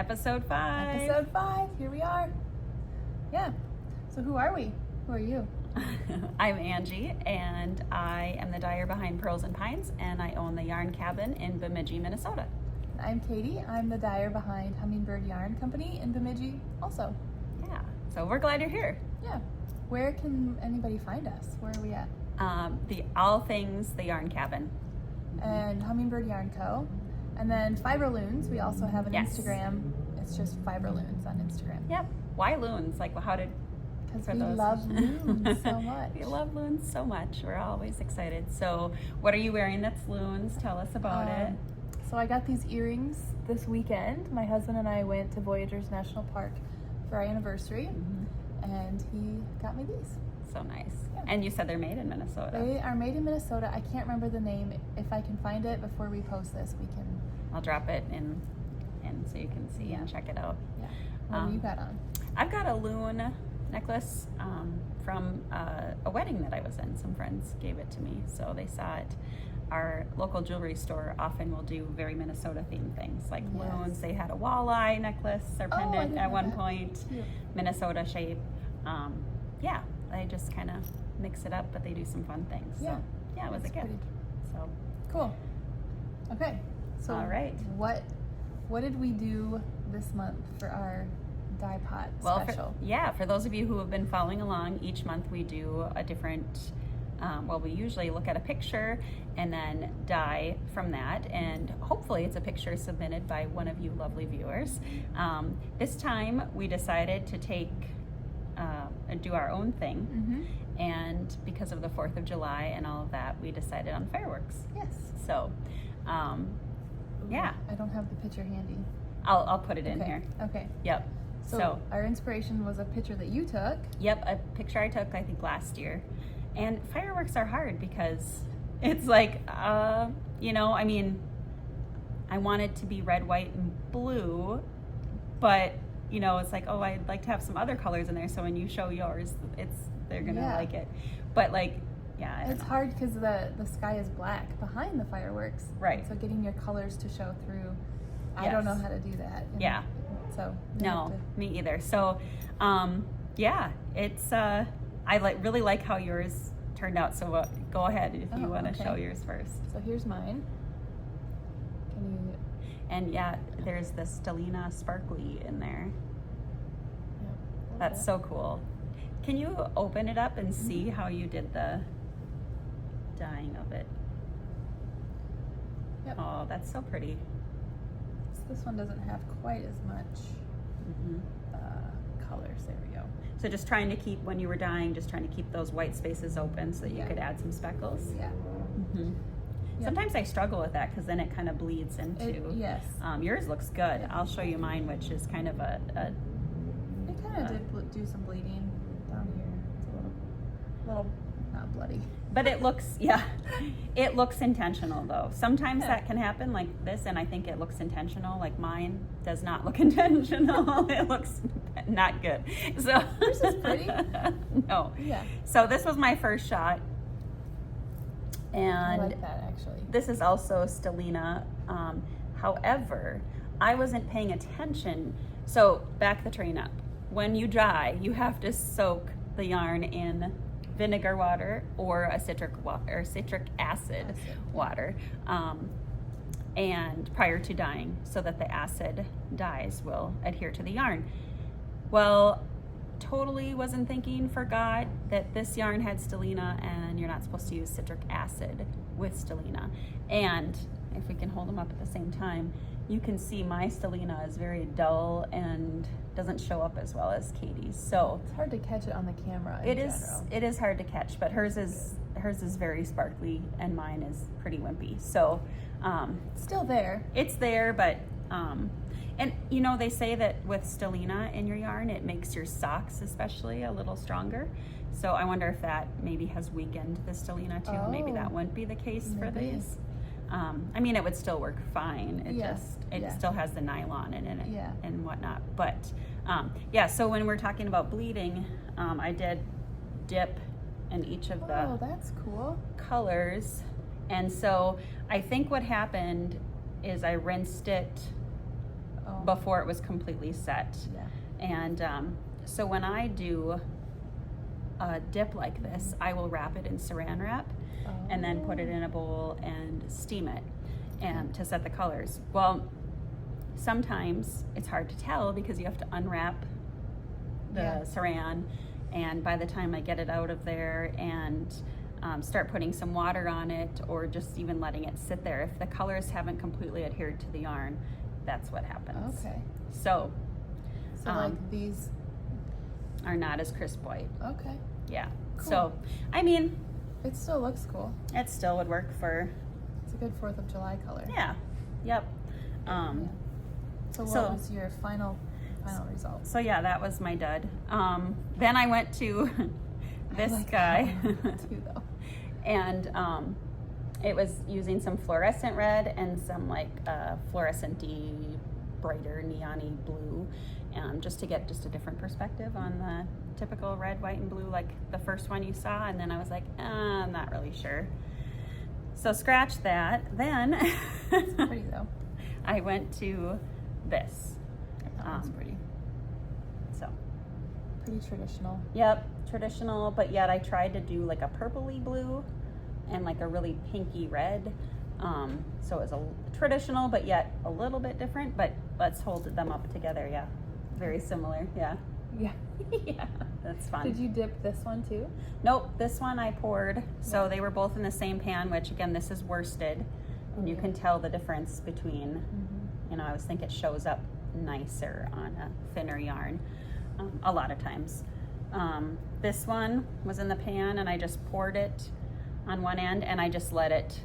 Episode 5. Episode 5, here we are. Yeah, so who are we? Who are you? I'm Angie, and I am the dyer behind Pearls and Pines, and I own the Yarn Cabin in Bemidji, Minnesota. I'm Katie. I'm the dyer behind Hummingbird Yarn Company in Bemidji also. Yeah, so we're glad you're here. Yeah. Where can anybody find us? Where are we at? All things the Yarn Cabin. And Hummingbird Yarn Co. And then Fiber Loons. We also have an Instagram. It's just Fiber Loons on Instagram. Yep. Why Loons? Like, how did... Because we love Loons so much. We love Loons so much. We're always excited. So what are you wearing that's Loons? Tell us about it. So I got these earrings this weekend. My husband and I went to Voyageurs National Park for our anniversary, and he got me these. So nice. Yeah. And you said they're made in Minnesota. They are made in Minnesota. I can't remember the name. If I can find it before we post this, we can... I'll drop it in so you can see and check it out. Yeah. What do you got on? I've got a loon necklace from a wedding that I was in. Some friends gave it to me, so they saw it. Our local jewelry store often will do very Minnesota themed things, like loons. They had a walleye necklace or pendant at one point, Minnesota shape. Yeah, they just kind of mix it up, but they do some fun things. Yeah, so, yeah, it was a gift. So cool. Okay, so all right, what did we do this month for our dye pot special? For those of you who have been following along, each month we do a different. We usually look at a picture and then dye from that, and hopefully it's a picture submitted by one of you lovely viewers. This time we decided to take and do our own thing, and because of the 4th of July and all of that, we decided on fireworks. Yes. So, yeah. I don't have the picture handy. I'll put it in here. Okay. Yep. So our inspiration was a picture that you took. Yep, a picture I took, I think, last year. And fireworks are hard because it's like, I want it to be red, white, and blue, but, it's like, oh, I'd like to have some other colors in there, so when you show yours, they're going to like it. But, it's hard because the sky is black behind the fireworks. Right. So getting your colors to show through, I don't know how to do that. Yeah. So no, me either. So, it's I really like how yours turned out. So go ahead if you want to show yours first. So here's mine. Can you? And there's the Stellina sparkly in there. Yeah, that's so cool. Can you open it up and see how you did the dyeing of it? Yep. Oh, that's so pretty. This one doesn't have quite as much colors. There we go. So just trying to keep, when you were dyeing, just trying to keep those white spaces open so that you could add some speckles. Yeah. Sometimes I struggle with that because then it kind of bleeds into. Yes. Yours looks good. I'll show you mine, which is kind of It kind of did do some bleeding down here. It's a little not bloody. But it looks, it looks intentional though. Sometimes that can happen like this, and I think it looks intentional. Like mine does not look intentional. It looks not good. So yours is pretty. No. Yeah. So this was my first shot. And I like that actually. This is also Stellina. However, I wasn't paying attention. So back the train up. When you dye, you have to soak the yarn in vinegar water or a citric acid water, and prior to dyeing, so that the acid dyes will adhere to the yarn. Well, totally wasn't thinking, forgot that this yarn had Stellina, and you're not supposed to use citric acid with Stellina. And if we can hold them up at the same time, you can see my Stellina is very dull and doesn't show up as well as Katie's. So it's hard to catch it on the camera. It is hard to catch, but hers is very sparkly and mine is pretty wimpy. So still there. It's there, but and they say that with Stellina in your yarn, it makes your socks especially a little stronger. So I wonder if that maybe has weakened the Stellina too. Maybe that wouldn't be the case for these. It would still work fine. It still has the nylon in it and whatnot. But so when we're talking about bleeding, I did dip in each of the that's cool. colors. And so I think what happened is I rinsed it before it was completely set. Yeah. And so when I do a dip like this, I will wrap it in saran wrap and then put it in a bowl and steam it and to set the colors. Well, sometimes it's hard to tell because you have to unwrap the saran, and by the time I get it out of there and start putting some water on it, or just even letting it sit there, if the colors haven't completely adhered to the yarn, that's what happens. Okay. So like these are not as crisp white. Okay. Yeah. Cool. So, I mean, it still looks cool. it still would work for. It's a good 4th of July color. Yeah. Yep. So what was your final result? So yeah, that was my dud. Then I went to this guy, too, though. and it was using some fluorescent red and some like fluorescent-y, brighter neon-y blue, just to get just a different perspective on the typical red, white, and blue, like the first one you saw. And then I was like, I'm not really sure. So scratch that. Then It's pretty though. I went to this. That's pretty. So. Pretty traditional. Yep, traditional, but yet I tried to do like a purpley blue and like a really pinky red. So it was a traditional, but yet a little bit different, but let's hold them up together. Yeah, very similar. Yeah. Yeah. Yeah, that's fun. Did you dip this one too? Nope, this one I poured. So they were both in the same pan, which again, this is worsted, and you can tell the difference between, I always think it shows up nicer on a thinner yarn a lot of times. This one was in the pan, and I just poured it on one end and I just let it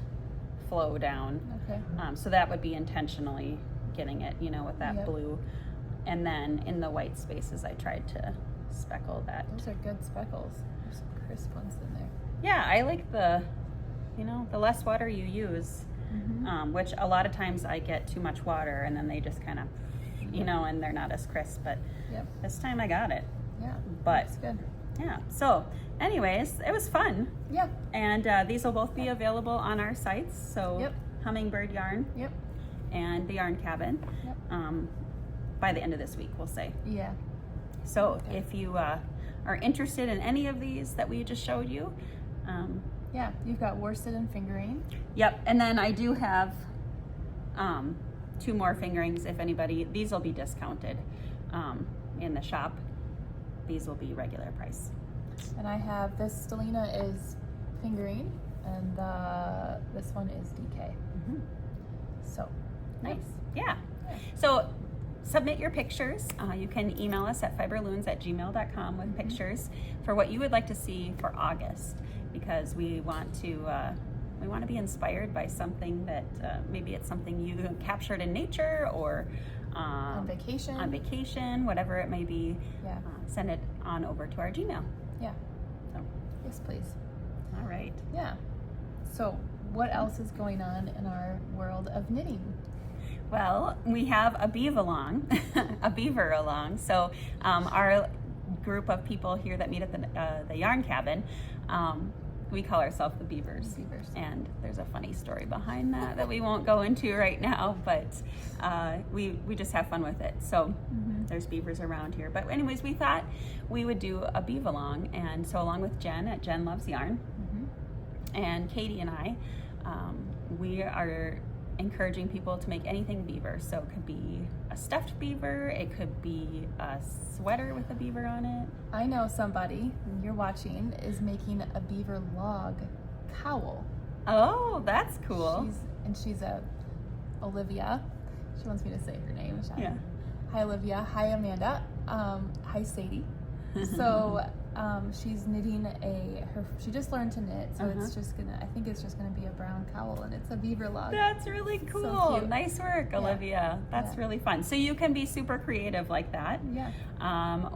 flow down. Okay. So that would be intentionally getting it, with that blue. And then in the white spaces, I tried to speckle that. Those are good speckles. There's some crisp ones in there. Yeah, I like the less water you use, which a lot of times I get too much water and then they just kind of, and they're not as crisp. But this time I got it. Yeah. But that's good. Yeah. So, anyways, it was fun. Yeah. And these will both be available on our sites. So, Hummingbird Yarn. Yep. And the Yarn Cabin. Yep. By the end of this week, we'll say. Yeah. So, if you are interested in any of these that we just showed you, yeah, you've got worsted and fingering. Yep. And then I do have 2 more fingerings. If anybody, these will be discounted in the shop. These will be regular price. And I have this Stellina is fingering, and this one is DK. So nice. Yeah. So submit your pictures. You can email us at fiberloons@gmail.com with pictures for what you would like to see for August, because we want to be inspired by something that maybe it's something you captured in nature or on vacation, whatever it may be. Yeah. Send it on over to our Gmail. Yeah. So. Yes, please. All right. Yeah. So what else is going on in our world of knitting? Well, we have a beaver along. So our group of people here that meet at the Yarn Cabin, we call ourselves the Beavers. And there's a funny story behind that we won't go into right now, but we just have fun with it. So there's beavers around here. But anyways, we thought we would do a beaver along, and so along with Jen at Jen Loves Yarn, and Katie and I, we are encouraging people to make anything beaver. So it could be a stuffed beaver, it could be a sweater with a beaver on it. I know somebody, when you're watching, is making a beaver log cowl. Oh, that's cool. She's Olivia. She wants me to say her name. Yeah. Hi Olivia. Hi Amanda. Hi Sadie. So she's knitting she just learned to knit, so I think it's just gonna be a brown cowl, and it's a beaver log. That's really cool. So cute. Nice work, Olivia. That's really fun. So you can be super creative like that. Yeah.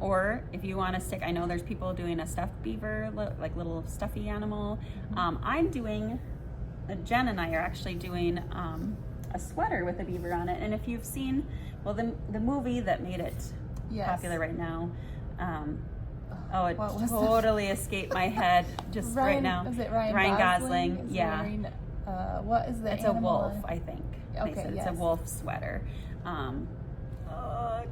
Or if you want to stick, I know there's people doing a stuffed beaver, like little stuffy animal. Jen and I are actually doing a sweater with a beaver on it. And if you've seen, the movie that made it popular right now, it totally escaped my head just right now. Is it Ryan Gosling? Yeah. Wearing, what is the It's animal? a wolf, I think. Okay, It's a wolf sweater.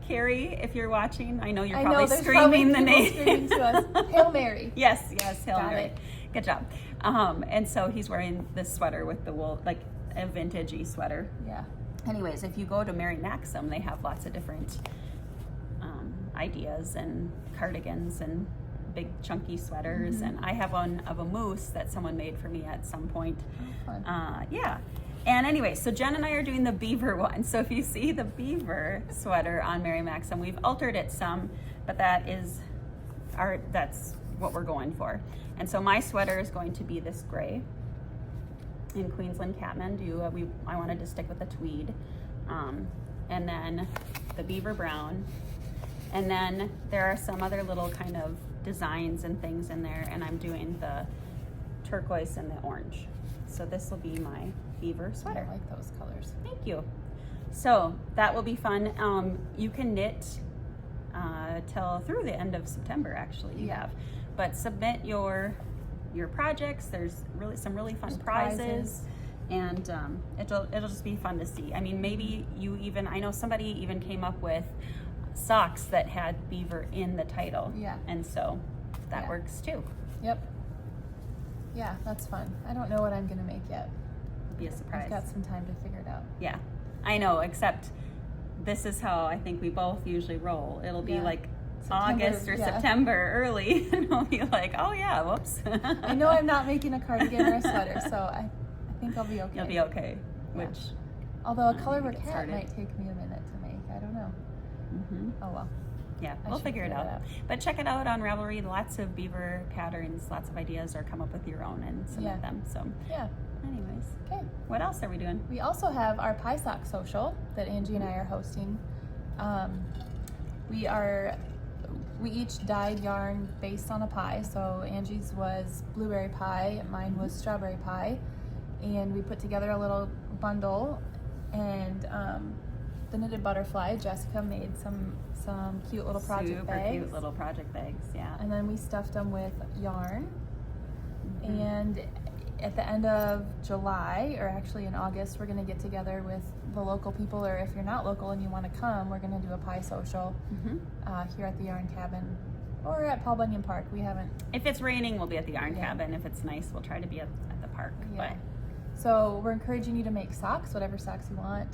Carrie, if you're watching, I know you're I know, probably there's screaming the probably name. people screaming to us. Hail Mary. Yes, Hail Got Mary. it. Good job. And so he's wearing this sweater with the wool, like a vintagey sweater. Yeah. Anyways, if you go to Mary Maxim, they have lots of different ideas and cardigans and big chunky sweaters. Mm-hmm. And I have one of a moose that someone made for me at some point. Oh, fun. Yeah. And anyway, so Jen and I are doing the beaver one. So if you see the beaver sweater on Mary Maxim, we've altered it some, but that's what we're going for. And so my sweater is going to be this gray in Queensland Kathmandu. I wanted to stick with the tweed. And then the beaver brown. And then there are some other little kind of designs and things in there, and I'm doing the turquoise and the orange. So this will be my beaver sweater. I like those colors. Thank you. So that will be fun. You can knit till through the end of September, actually. You have, but submit your projects. There's some really fun prizes. And it'll just be fun to see. I mean, maybe I know somebody even came up with socks that had beaver in the title. Yeah. And so that works too. Yep. Yeah, that's fun. I don't know what I'm gonna make yet. It'll be a surprise. I've got some time to figure it out. Yeah, I know, except this is how I think we both usually roll. It'll be like August or September early, and we'll be like, oh yeah, whoops. I know I'm not making a cardigan or a sweater, so I think I'll be okay. You'll be okay. Yeah. Which, although a color hat started. might take me a minute to make. I don't know. Mm-hmm. Oh well. Yeah, I we'll should figure it out. But check it out on Ravelry. Lots of beaver patterns, lots of ideas, or come up with your own and submit them. So, yeah. Anyways, Okay. What else are we doing? We also have our Pie Sock Social that Angie and I are hosting. We each dyed yarn based on a pie. So Angie's was blueberry pie, mine was strawberry pie, and we put together a little bundle. And the knitted butterfly, Jessica made some cute little project bags. Super cute little project bags, yeah. And then we stuffed them with yarn. And at the end of July, or actually in August, we're going to get together with the local people, or if you're not local and you want to come, we're going to do a pie social here at the Yarn Cabin or at Paul Bunyan Park. We haven't. If it's raining, we'll be at the Yarn Cabin. If it's nice, we'll try to be at the park. Yeah. But. So we're encouraging you to make socks, whatever socks you want.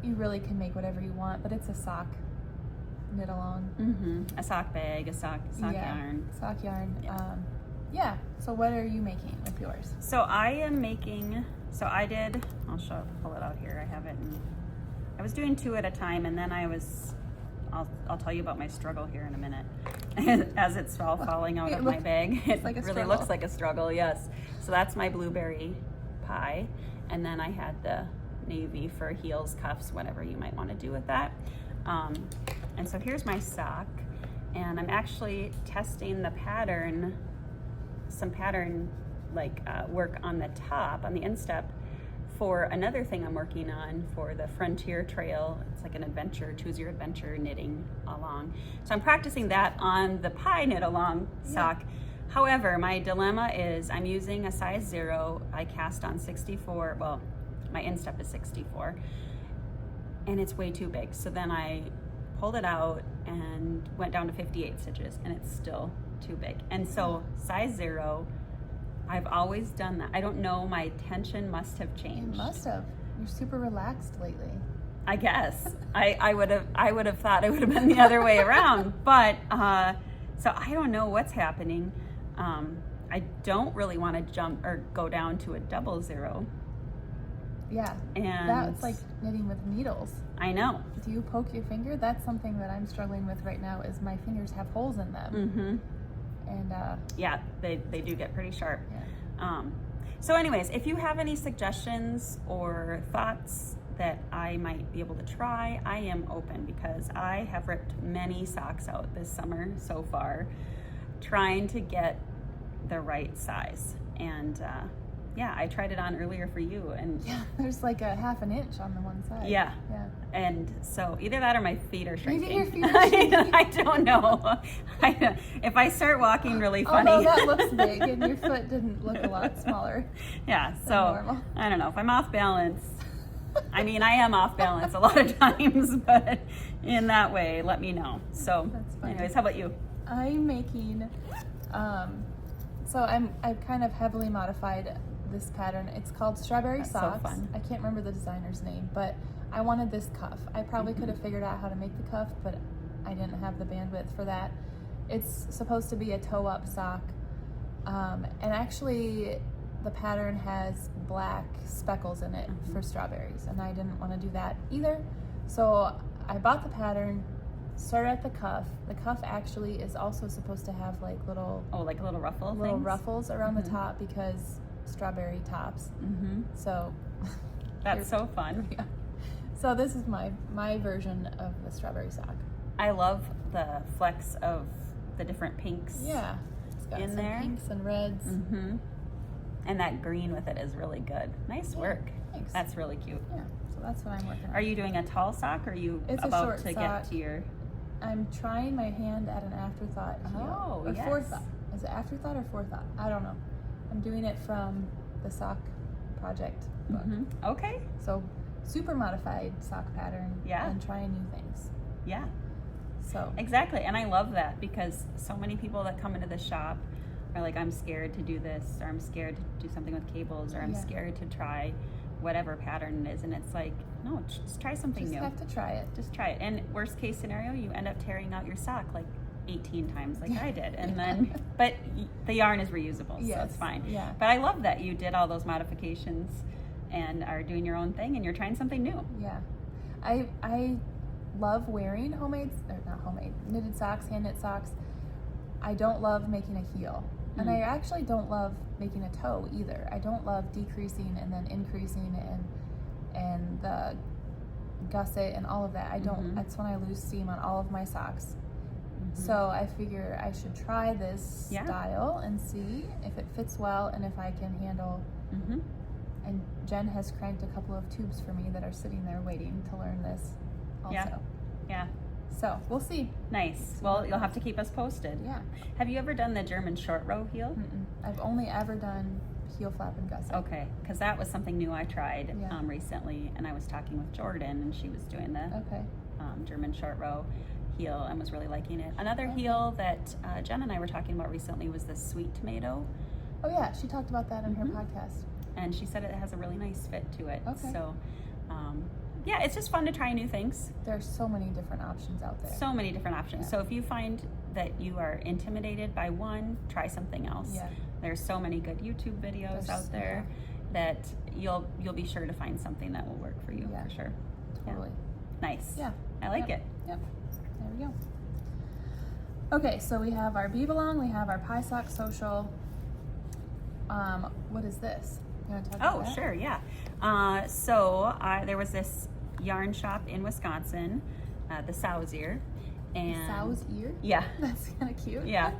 You really can make whatever you want, but it's a sock knit along. A sock bag, a sock yarn. Sock yarn. Yeah. So what are you making with yours? So I am making, I'll pull it out here. I have it I was doing 2 at a time, and then I'll tell you about my struggle here in a minute. As it's all falling out of my bag. It like a really struggle. looks like a struggle, yes. So that's my blueberry pie. And then I had the navy for heels, cuffs, whatever you might want to do with that. And so here's my sock. And I'm actually testing the pattern, some pattern work on the top, on the instep, for another thing I'm working on for the Frontier Trail. It's like an adventure, choose your adventure knitting along. So I'm practicing that on the pie knit along sock. However, my dilemma is I'm using a size 0. I cast on 64, well, my instep is 64, and it's way too big. So then I pulled it out and went down to 58 stitches, and it's still too big. And so size 0, I've always done that. I don't know, my tension must have changed. It must have. You're super relaxed lately. I guess. I would have thought it would have been the other way around. But so I don't know what's happening. I don't really want to jump or go down to a 00. Yeah. And that's like knitting with needles. I know. Do you poke your finger? That's something that I'm struggling with right now, is my fingers have holes in them. And yeah, they do get pretty sharp. Yeah. So anyways, if you have any suggestions or thoughts that I might be able to try, I am open, because I have ripped many socks out this summer so far trying to get the right size. And yeah, I tried it on earlier for you, and yeah, there's like a ½ an inch on the one side. Yeah. Yeah. And so either that or my feet are shrinking. Maybe your feet are shrinking. I don't know. If I start walking really funny. Although that looks big, and your foot didn't look a lot smaller. Yeah, than so normal. I don't know if I'm off balance. I mean, I am off balance a lot of times, but in that way, let me know. So That's funny. anyways, how about you? I'm making, so I've kind of heavily modified this pattern. It's called Strawberry That's so Socks. fun. I can't remember the designer's name, but I wanted this cuff. I probably could have figured out how to make the cuff, but I didn't have the bandwidth for that. It's supposed to be a toe-up sock, and actually the pattern has black speckles in it for strawberries, and I didn't want to do that either. So I bought the pattern, started at the cuff. The cuff actually is also supposed to have like little things? ruffles around the top because strawberry tops. So That's so fun. yeah. So this is my version of the strawberry sock. I love the flecks of the different pinks. Yeah, it's got In some there. pinks and reds. And that green with it is really good. Nice work. Thanks. That's really cute. Yeah, so that's what I'm working on. Are you doing a tall sock, or are you It's a about short to sock. get to your... I'm trying my hand at an afterthought heel. Oh, Or yes. forethought. Is it afterthought or forethought? I don't know. I'm doing it from the sock project book. Okay. So super modified sock pattern. Yeah. And trying new things. Yeah. So Exactly, and I love that because so many people that come into the shop are like, I'm scared to do this, or I'm scared to do something with cables, or I'm Yeah. scared to try whatever pattern it is, and it's like, no, just try something just new. have to try it. Just try it. And worst case scenario, you end up tearing out your sock like 18 times like I did. And then, but the yarn is reusable, so Yes, it's fine. yeah. But I love that you did all those modifications and are doing your own thing and you're trying something new. Yeah. I love wearing knitted socks, hand knit socks. I don't love making a heel. And I actually don't love making a toe either. I don't love decreasing and then increasing and the gusset and all of that. I don't, that's when I lose steam on all of my socks. So I figure I should try this style and see if it fits well and if I can handle. And Jen has cranked a couple of tubes for me that are sitting there waiting to learn this also. Yeah. So we'll see. Nice. Well, you'll have to keep us posted. Yeah. Have you ever done the German short row heel? I've only ever done heel flap and gusset. Okay, because that was something new I tried Yeah. recently, and I was talking with Jordan, and she was doing the Okay. German short row heel and was really liking it. Another heel that Jen and I were talking about recently was the sweet tomato, Oh yeah, she talked about that in her podcast. and she said it has a really nice fit to it. Okay. So, yeah, it's just fun to try new things. There's so many different options out there. So many different options. Yeah. So if you find that you are intimidated by one, try something else. Yeah. There's so many good YouTube videos out there that you'll be sure to find something that will work for you for sure. Totally. Yeah. Nice. Yeah. I like it. Yep. There we go. Okay, so we have our Be Belong, we have our Pie Sock Social. What is this? You want to talk about that? Sure, yeah. There was this yarn shop in Wisconsin, the Sow's Ear. And Sow's Ear? Yeah. That's kind of cute. Yeah.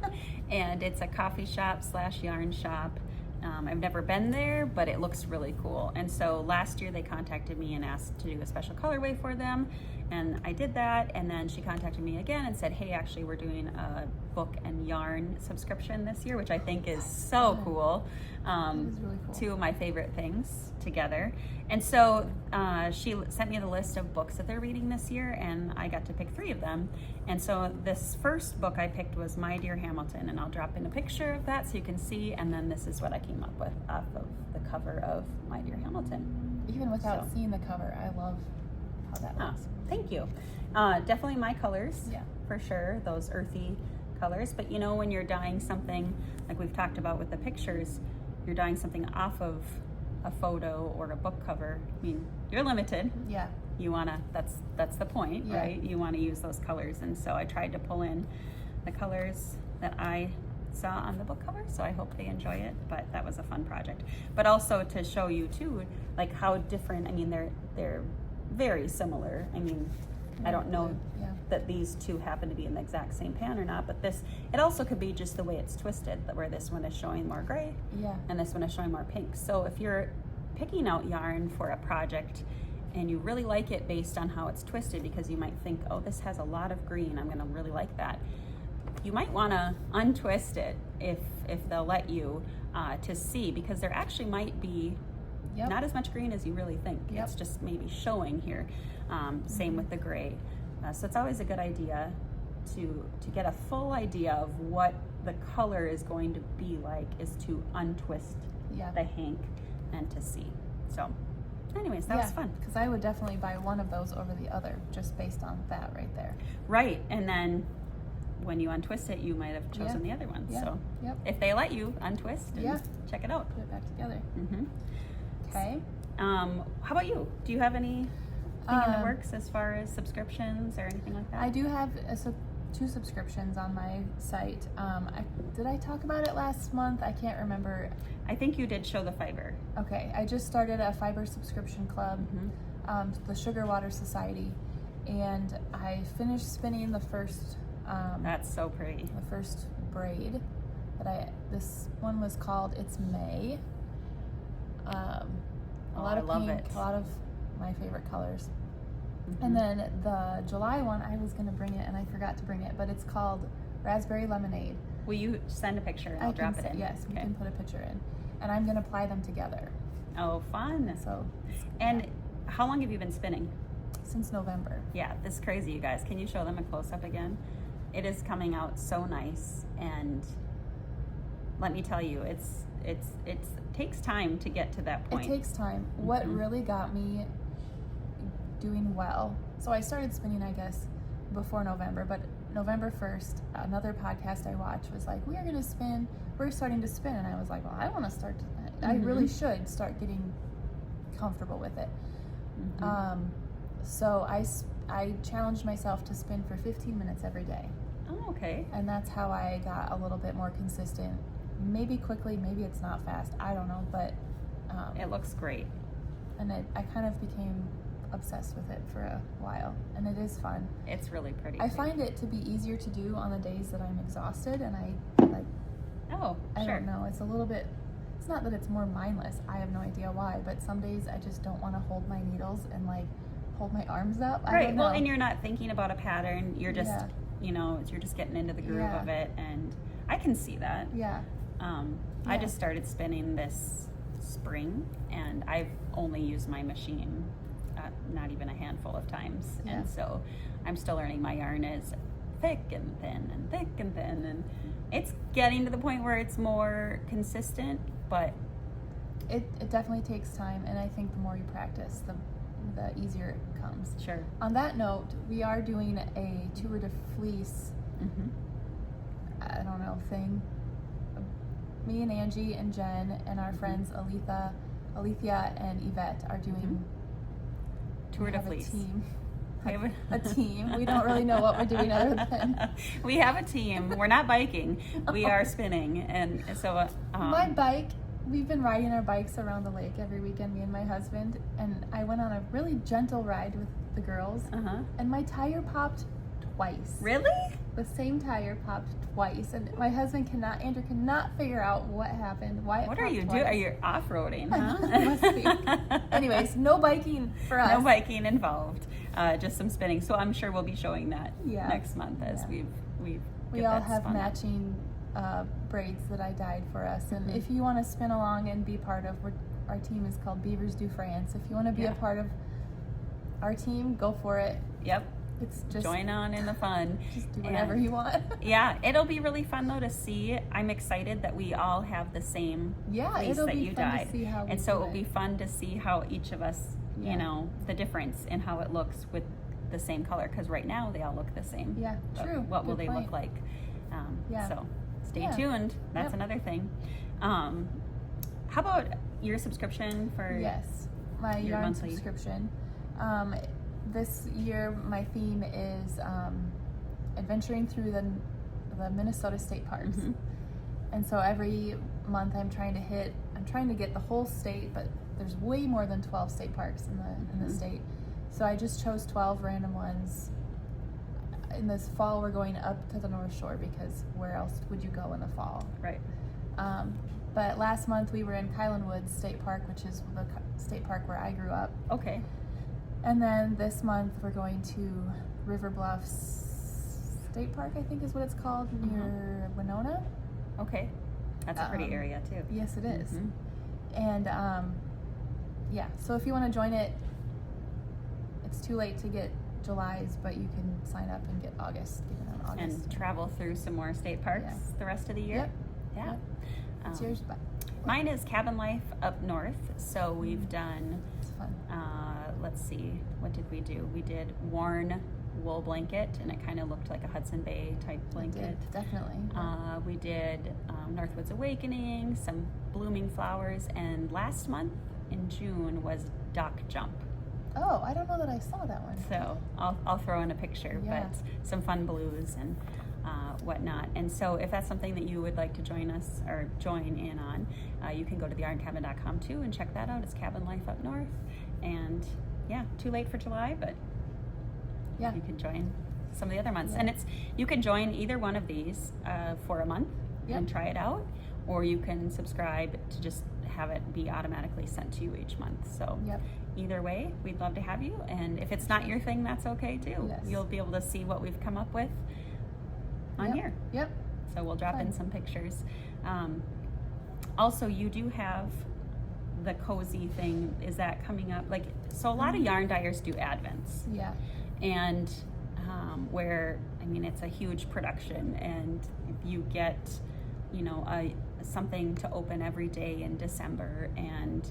And it's a coffee shop / yarn shop. I've never been there, but it looks really cool. And so last year they contacted me and asked to do a special colorway for them. And I did that. And then she contacted me again and said, hey, actually, we're doing a book and yarn subscription this year, which I think is so cool. That is really cool. Two of my favorite things together. And so she sent me the list of books that they're reading this year, and I got to pick 3 of them. And so this first book I picked was My Dear Hamilton, and I'll drop in a picture of that so you can see. And then this is what I came up with off of the cover of My Dear Hamilton. Even without seeing the cover, I love how that looks. Thank you. Definitely my colors, Yeah. for sure, those earthy colors. But you know, when you're dyeing something, like we've talked about with the pictures, you're dyeing something off of a photo or a book cover. I mean, you're limited. Yeah. You wanna, that's the point, Yeah. right? You wanna use those colors. And so I tried to pull in the colors that I saw on the book cover, so I hope they enjoy it. But that was a fun project. But also to show you too, like how different, I mean, they're very similar. I mean, I don't know that these two happen to be in the exact same pan or not, but this, it also could be just the way it's twisted, where this one is showing more gray and this one is showing more pink. So if you're picking out yarn for a project and you really like it based on how it's twisted, because you might think, oh, this has a lot of green, I'm gonna really like that. You might wanna untwist it if they'll let you to see, because there actually might be not as much green as you really think. It's just maybe showing here. Same with the gray. So it's always a good idea to get a full idea of what the color is going to be like, is to untwist the hank and to see. So anyways, that was fun. Because I would definitely buy one of those over the other just based on that right there. Right, and then when you untwist it, you might have chosen the other one. So if they let you untwist and check it out. Put it back together. Okay. How about you? Do you have anything in the works as far as subscriptions or anything like that? I do have 2 subscriptions on my site. Did I talk about it last month? I can't remember. I think you did show the fiber. Okay, I just started a fiber subscription club, the Sugar Water Society, and I finished spinning the first. That's so pretty. The first braid this one was called It's May. A lot of pink, a lot of my favorite colors. And then the July one, I was gonna bring it and I forgot to bring it, but it's called Raspberry Lemonade. Will you send a picture and I'll drop it in? Yes, we can put a picture in. And I'm gonna apply them together. Oh, fun. So. And how long have you been spinning? Since November. Yeah, this is crazy, you guys. Can you show them a close-up again? It is coming out so nice, and let me tell you, it takes time to get to that point. It takes time. What really got me doing well, so I started spinning, I guess, before November, but November 1st, another podcast I watched was like, we're starting to spin, and I was like, well, I want to start, I really should start getting comfortable with it. So I challenged myself to spin for 15 minutes every day. Oh, okay. And that's how I got a little bit more consistent. Maybe quickly, maybe it's not fast, I don't know, but it looks great. And I kind of became obsessed with it for a while, and it is fun. It's really pretty. I find it to be easier to do on the days that I'm exhausted, and I don't know, it's a little bit, it's not that it's more mindless, I have no idea why, but some days I just don't want to hold my needles and like hold my arms up. I don't know. Well, and you're not thinking about a pattern, you're just you're just getting into the groove of it, and I can see that. I just started spinning this spring, and I've only used my machine not even a handful of times, and so I'm still learning. My yarn is thick and thin and thick and thin, and it's getting to the point where it's more consistent, but it definitely takes time, and I think the more you practice, the easier it comes. Sure. On that note, we are doing a Tour de Fleece I don't know thing. Me and Angie and Jen and our friends Alethea and Yvette are doing Tour de Fleece. A team. We don't really know what we're doing other than we have a team. We're not biking. We are spinning, and so my bike. We've been riding our bikes around the lake every weekend, me and my husband, and I went on a really gentle ride with the girls, and my tire popped twice. Really? The same tire popped twice, and my husband Andrew cannot figure out what happened. Why? What are you doing? Are you off-roading? Must be. Anyways, no biking for us. No biking involved. Just some spinning. So I'm sure we'll be showing that next month as we all have matching braids that I dyed for us, and if you want to spin along and be part of, our team is called Beavers do France. If you want to be a part of our team, go for it. Yep. It's just join on in the fun. Just do whatever you want. It'll be really fun though to see. I'm excited that we all have the same fleece that you dyed, and so it'll be fun to see how each of us, you know, the difference in how it looks with the same color. Because right now they all look the same. Yeah, true. What will they look like? So stay tuned. That's another thing. How about your subscription for? Yes, my yarn monthly subscription. This year, my theme is adventuring through the Minnesota state parks, and so every month I'm trying to get the whole state, but there's way more than 12 state parks in the state. So I just chose 12 random ones. In this fall, we're going up to the North Shore because where else would you go in the fall? Right. But last month we were in Kylan Woods State Park, which is the state park where I grew up. Okay. And then this month we're going to River Bluffs State Park, I think is what it's called, near Winona. Okay. That's a pretty area too. Yes, it is. And so if you want to join it, it's too late to get July's, but you can sign up and get August. Get it on August. And travel through some more state parks the rest of the year. Yep. Yeah. Yep. It's yours, but mine is Cabin Life up north. So we've done, it's fun. Let's see, what did we do? We did worn wool blanket, and it kind of looked like a Hudson Bay type blanket. Definitely. We did Northwoods Awakening, some blooming flowers, and last month in June was Dock Jump. Oh, I don't know that I saw that one. So I'll throw in a picture, Yeah. but some fun blues and whatnot. And so if that's something that you would like to join us or join in on, you can go to theyarncabin.com too and check that out. It's Cabin Life up north. And yeah, too late for July, but Yeah. you can join some of the other months. Yeah. And you can join either one of these for a month and try it out, or you can subscribe to just have it be automatically sent to you each month. So either way, we'd love to have you. And if it's not your thing, that's okay too. Yes. You'll be able to see what we've come up with on here. Yep. So we'll drop in some pictures. Also, you do have the cozy thing. Is that coming up? Like, so a lot of yarn dyers do advents. Yeah. And where, I mean, it's a huge production, and you get, you know, something to open every day in December, and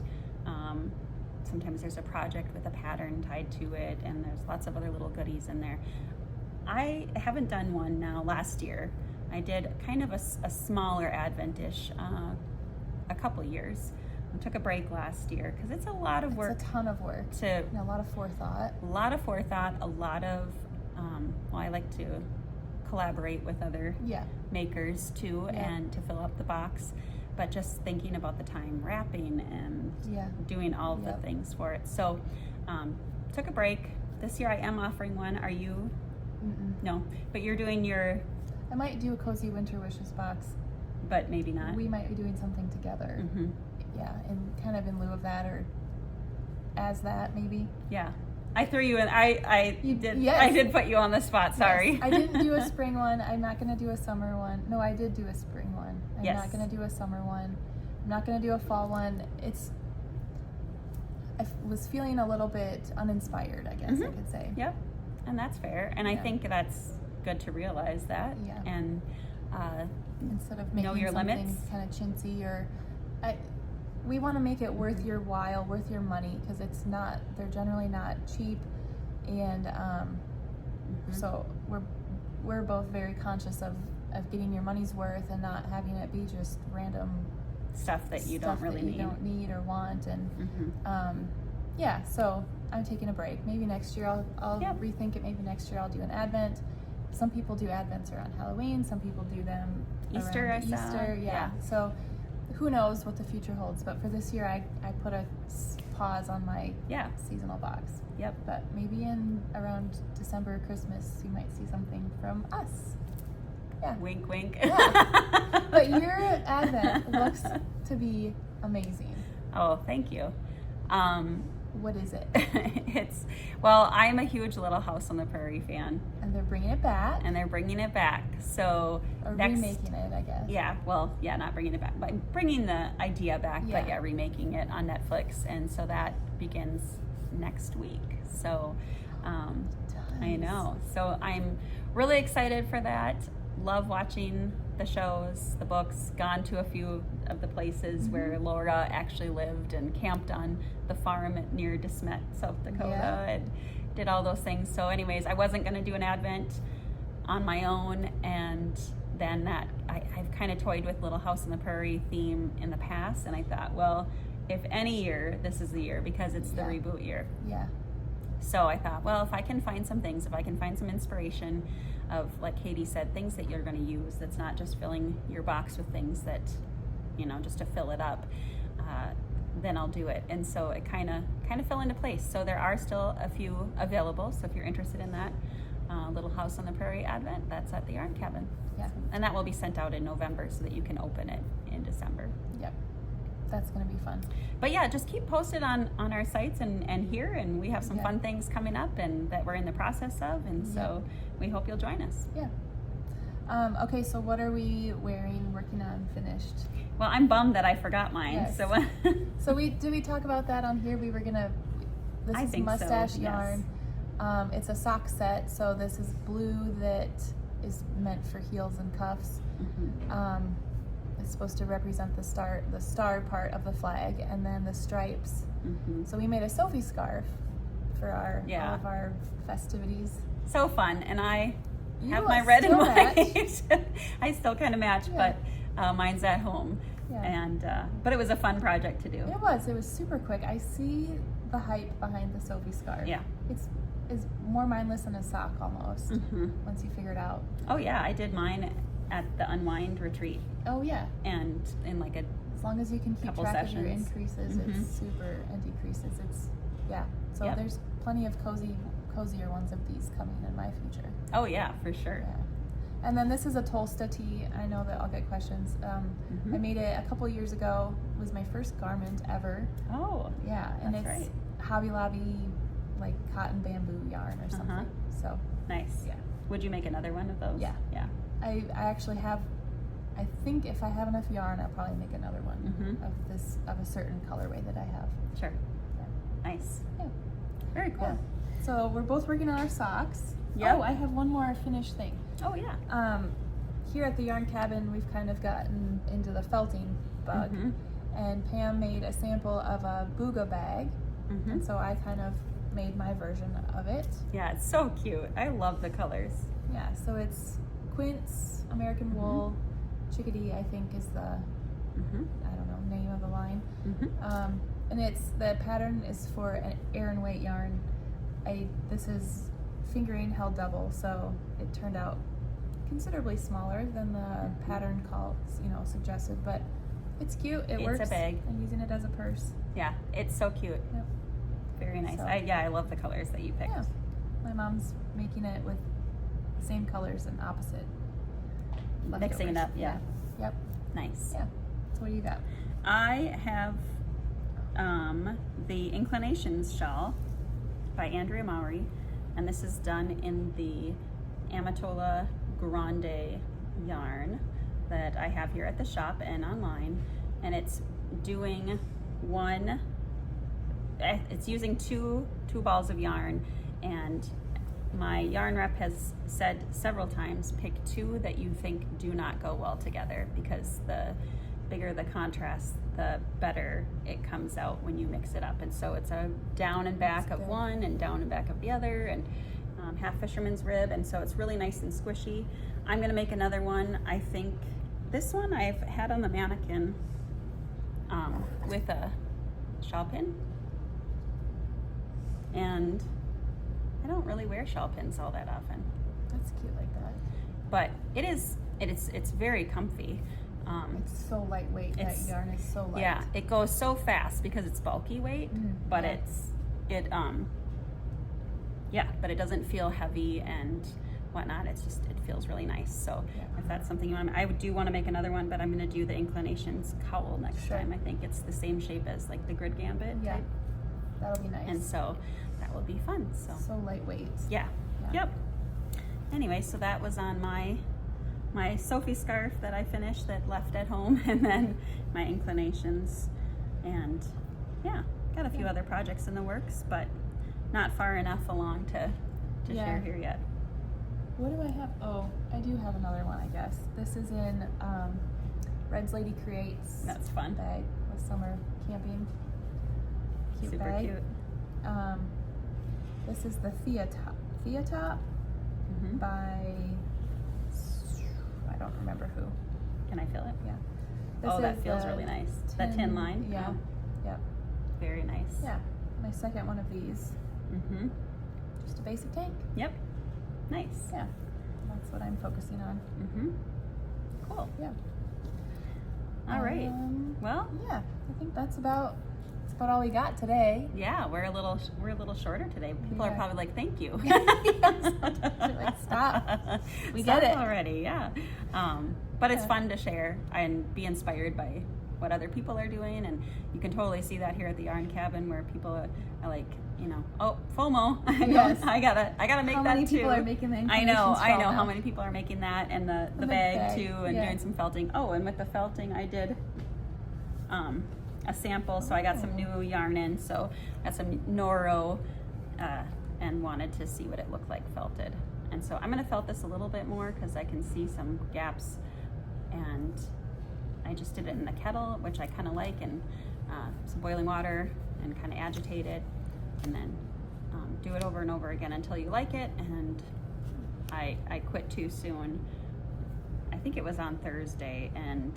sometimes there's a project with a pattern tied to it, and there's lots of other little goodies in there. I haven't done one now. Last year I did kind of a smaller advent-ish a couple years. I took a break last year because it's a lot of work. It's a ton of work. And a lot of forethought. A lot of forethought, a lot of, well, I like to collaborate with other makers too, and to fill up the box. But just thinking about the time wrapping and doing all of the things for it. So took a break. This year I am offering one. Are you? No, but you're doing your... I might do a Cozy Winter Wishes box. But maybe not. We might be doing something together. Yeah, and kind of in lieu of that, or as that, maybe. Yeah. I threw you in. I did put you on the spot. Sorry. Yes. I didn't do a spring one. I'm not going to do a summer one. No, I did do a spring one. I'm not going to do a summer one. I'm not going to do a fall one. I was feeling a little bit uninspired, I guess I could say. Yep. And that's fair. And I think that's good to realize that. Yeah. And instead of making know your something limits. kind of chintzy, or we want to make it worth your while, worth your money, because they're generally not cheap, and so we're both very conscious of getting your money's worth and not having it be just random stuff that you don't really need or want. And so I'm taking a break. Maybe next year I'll rethink it. Maybe next year I'll do an advent. Some people do advents around Halloween. Some people do them Easter. around Easter. Yeah. So who knows what the future holds? But for this year, I put a pause on my seasonal box. Yep. But maybe in around December, Christmas, you might see something from us. Yeah. Wink, wink. Yeah. But your advent looks to be amazing. Oh, thank you. What is it? I'm a huge Little House on the Prairie fan. And they're bringing it back. So or remaking it, I guess. Yeah, well, not bringing it back, but bringing the idea back, but remaking it on Netflix. And so that begins next week. So I know. So I'm really excited for that. Love watching the shows, the books, gone to a few of the places where Laura actually lived and camped on the farm near DeSmet, South Dakota, and did all those things. So anyways, I wasn't going to do an advent on my own, and then I've kind of toyed with Little House on the Prairie theme in the past, and I thought, well, if any year, this is the year, because it's the reboot year. Yeah. So I thought, well, if I can find some things, if I can find some inspiration of, like Katie said, things that you're going to use, that's not just filling your box with things that, just to fill it up, then I'll do it. And so it kind of fell into place. So there are still a few available. So if you're interested in that Little House on the Prairie Advent, that's at the Yarn Cabin. Yeah. And that will be sent out in November so that you can open it in December. Yep. That's going to be fun. But yeah, just keep posted on our sites and here, and we have some fun things coming up and that we're in the process of, and so we hope you'll join us. Yeah. Okay, so what are we working on, finished? Well, I'm bummed that I forgot mine. Yes. So did we talk about that on here? We were gonna. This is mustache yarn. It's a sock set, so this is blue that is meant for heels and cuffs. It's supposed to represent the star part of the flag, and then the stripes. So we made a Sophie scarf for all of our festivities. So fun, and I have You my red and still white. I still kind of match, Yeah. but mine's at home. Yeah. And but it was a fun project to do. It was super quick. I see the hype behind the Sophie scarf. Yeah. It's more mindless than a sock almost, once you figure it out. Oh yeah, I did mine at the Unwind retreat, Oh yeah. and in like a As long as you can keep couple track of your sessions. increases, it's super, and decreases. So Yep. there's plenty of cozier ones of these coming in my future. oh yeah, for sure. Yeah. And then this is a Tolsta tee. I know that I'll get questions. I made it a couple years ago. It was my first garment ever. Oh Yeah, and That's it's right. Hobby Lobby, like cotton bamboo yarn or something. So nice. Yeah. Would you make another one of those? Yeah. Yeah. I actually have. I think if I have enough yarn, I'll probably make another one of a certain colorway that I have. Sure. Yeah. Nice. Yeah. Very cool. Yeah. So we're both working on our socks. Yep. Oh, I have one more finished thing. Oh yeah. Here at the yarn cabin, we've kind of gotten into the felting bug, and Pam made a sample of a booga bag, and so I kind of made my version of it. Yeah, it's so cute. I love the colors. Yeah, so it's quince, American wool, chickadee, I think is the I don't know name of the line, and the pattern is for an Aran weight yarn. This is fingering held double, so it turned out considerably smaller than the pattern suggested, but it's cute. It works. It's a bag. I'm using it as a purse. Yeah, it's so cute. Yep. Very nice. So- I love the colors that you picked. Yeah. My mom's making it with the same colors and opposite. Mixing it leftovers. up, yeah. Yep. Nice. Yeah. So what do you got? I have the Inclinations shawl by Andrea Mowry, and this is done in the Amatola Grande yarn that I have here at the shop and online, and it's doing it's using two balls of yarn, and my yarn rep has said several times, pick two that you think do not go well together, because the bigger the contrast, the better it comes out when you mix it up. And so it's a down and back of one and down and back of the other, and half fisherman's rib, and so it's really nice and squishy. I'm gonna make another one. I think this one I've had on the mannequin with a shawl pin, and I don't really wear shawl pins all that often, That's cute like that. but it's very comfy. It's so lightweight. That yarn is so light. Yeah, it goes so fast because it's bulky weight, but yeah. but it doesn't feel heavy and whatnot. It feels really nice. So if that's something you want, I do want to make another one, but I'm going to do the Inclinations cowl next time. I think it's the same shape as like the Grid Gambit type. That'll be nice. And so that will be fun. So lightweight. yeah. Yep. Anyway, so that was on my Sophie scarf that I finished that left at home, and then my Inclinations, and yeah, got a few other projects in the works, but not far enough along to share here yet. What do I have? Oh, I do have another one, I guess. This is in Red's Lady Creates. That's fun. Bag with summer camping. Cute Super bag. cute. This is the Theatop by, I don't remember who. Can I feel it? Yeah. Oh, that feels really nice. That tin line. Yeah. Yep. Very nice. Yeah. My second one of these. Just a basic tank. Yep. Nice. Yeah. That's what I'm focusing on. Cool. Yeah. All right. Well, yeah, I think that's about all we got today. yeah, we're a little shorter today. People are probably like, "Thank you." Like, stop. We Stop get it already. Yeah. But it's fun to share and be inspired by what other people are doing, and you can totally see that here at the Yarn Cabin, where people are like, oh, FOMO. I gotta make how that many too. people are making the I know now. how many people are making that, and the bag too, and doing some felting. Oh, and with the felting, I did a sample, so I got some new yarn in. So I got some Noro and wanted to see what it looked like felted. And so I'm going to felt this a little bit more because I can see some gaps, and I just did it in the kettle, which I kind of like, and some boiling water, and kind of agitate it, and then do it over and over again until you like it. And I quit too soon. I think it was on Thursday, and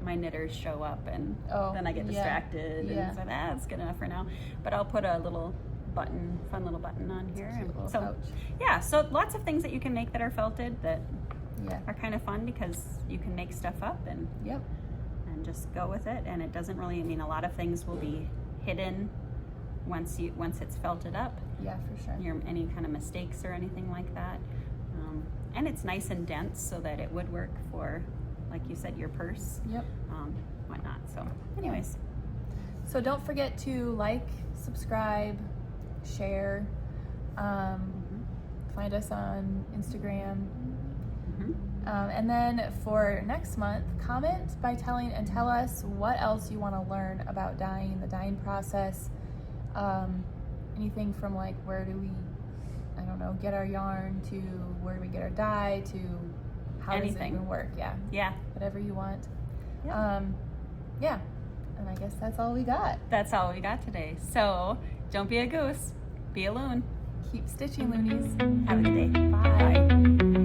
my knitters show up, and then I get distracted, and so that's good enough for now. But I'll put a little button, fun little button on here. And so, yeah, so lots of things that you can make that are felted that are kind of fun, because you can make stuff up and just go with it. And it doesn't really, I mean, a lot of things will be hidden once it's felted up. Yeah, for sure. Any kind of mistakes or anything like that. And it's nice and dense so that it would work for, like you said, your purse. Whatnot. So anyways. So don't forget to like, subscribe, share, find us on Instagram. And then for next month, comment by tell us what else you want to learn about dyeing, the dyeing process. Anything from like, where do we, I don't know, get our yarn, to where do we get our dye, to how does it even work? Yeah. Whatever you want. And I guess that's all we got. That's all we got today. So don't be a goose, be a loon. Keep stitching, loonies. Have a good day. Bye.